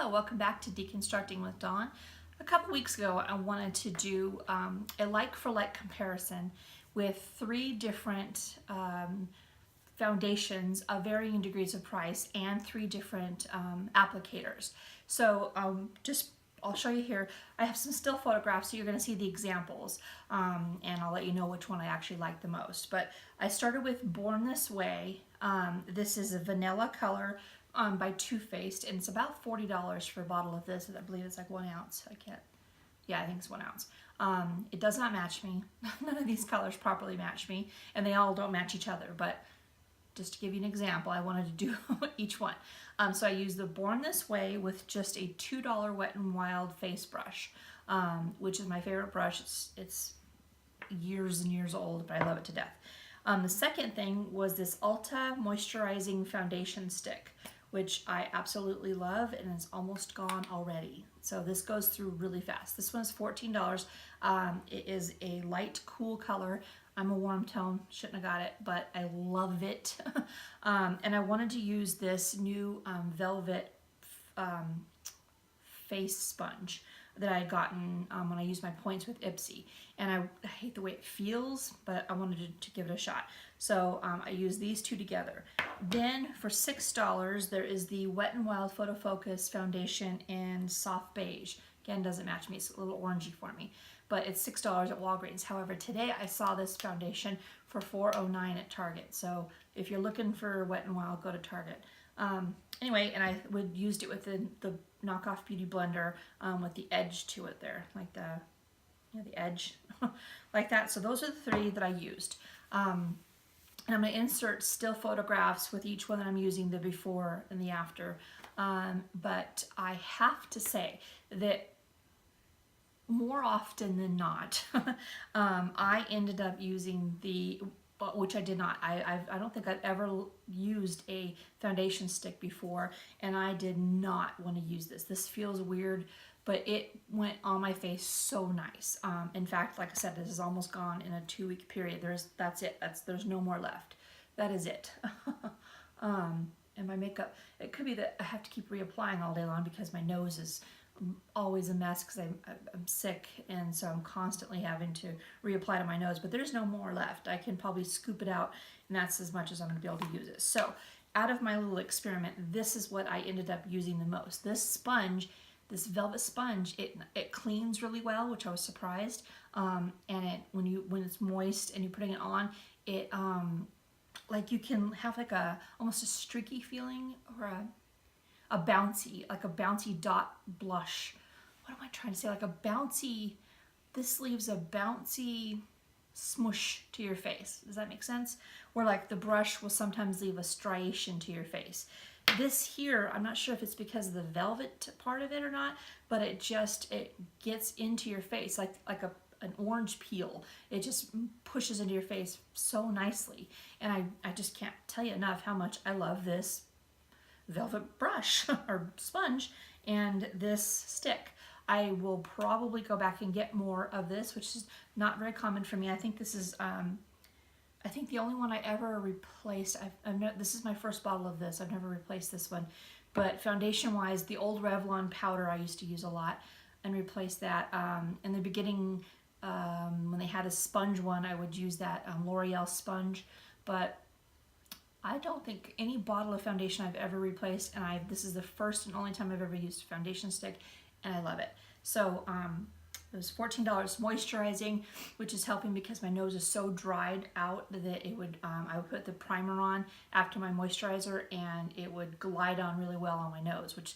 Hello, welcome back to Deconstructing with Dawn. A couple weeks ago I wanted to do a like-for-like comparison with three different foundations of varying degrees of price and three different applicators. So I'll show you here. I have some still photographs, so you're going to see the examples, and I'll let you know which one I actually like the most. But I started with Born This Way. This is a vanilla color by Too Faced, and it's about $40 for a bottle of this. I believe it's like 1 ounce. I think it's 1 ounce. It does not match me. None of these colors properly match me, and they all don't match each other. But just to give you an example, I wanted to do each one. So I used the Born This Way with just a $2 Wet n Wild face brush, which is my favorite brush. It's years and years old, but I love it to death. The second thing was this Ulta Moisturizing Foundation Stick, which I absolutely love, and it's almost gone already. So this goes through really fast. This one is $14. It is a light, cool color. I'm a warm tone, shouldn't have got it, but I love it. And I wanted to use this new velvet face sponge that I had gotten when I used my points with Ipsy. And I hate the way it feels, but I wanted to give it a shot. So I used these two together. Then for $6, there is the Wet n Wild Photo Focus Foundation in Soft Beige. Again, doesn't match me, it's a little orangey for me. But it's $6 at Walgreens. However, today I saw this foundation for $4.09 at Target. So if you're looking for Wet n Wild, go to Target. Anyway, and I used it with the knockoff beauty blender with the edge to it there, like the edge, like that. So those are the three that I used. And I'm going to insert still photographs with each one that I'm using, the before and the after. But I have to say that more often than not, I ended up using which I did not. I don't think I've ever used a foundation stick before, and I did not want to use this. This feels weird, but it went on my face so nice. In fact, like I said, this is almost gone in a 2-week period. That's it. There's no more left. That is it. And my makeup, it could be that I have to keep reapplying all day long because my nose is always a mess because I'm sick, and so I'm constantly having to reapply to my nose, but there's no more left. I can probably scoop it out, and that's as much as I'm going to be able to use it. So out of my little experiment, this is what I ended up using the most. This sponge, this velvet sponge, it cleans really well, which I was surprised, and when it's moist and you're putting it on, it like you can have like almost a streaky feeling, or a bouncy dot blush. What am I trying to say? Like a bouncy, this leaves a bouncy smush to your face. Does that make sense? Where like the brush will sometimes leave a striation to your face. This here, I'm not sure if it's because of the velvet part of it or not, but it gets into your face like an orange peel. It just pushes into your face so nicely. And I just can't tell you enough how much I love this velvet brush or sponge and this stick. I will probably go back and get more of this, which is not very common for me. I think this is I think the only one I ever replaced. This is my first bottle of this. I've never replaced this one. But foundation wise, the old Revlon powder I used to use a lot, and replaced that. In the beginning, when they had a sponge one, I would use that L'Oreal sponge, but I don't think any bottle of foundation I've ever replaced, and this is the first and only time I've ever used a foundation stick, and I love it. So it was $14 moisturizing, which is helping because my nose is so dried out that I would put the primer on after my moisturizer, and it would glide on really well on my nose, which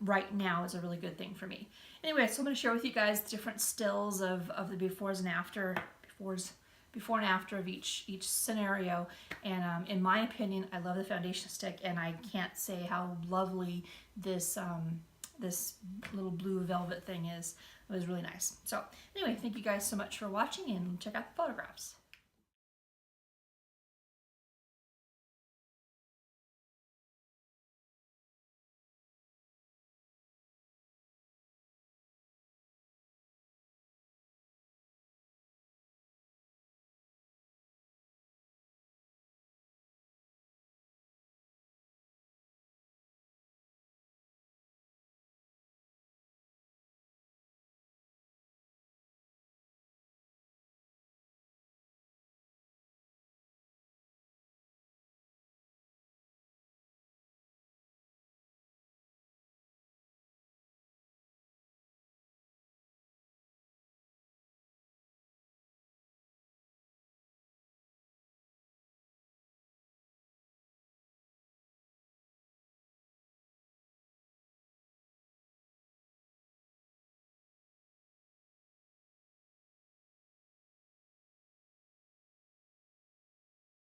right now is a really good thing for me. Anyway, so I'm going to share with you guys different stills of the before and after of each scenario, and in my opinion, I love the foundation stick, and I can't say how lovely this this little blue velvet thing is. It was really nice. So anyway, thank you guys so much for watching, and check out the photographs.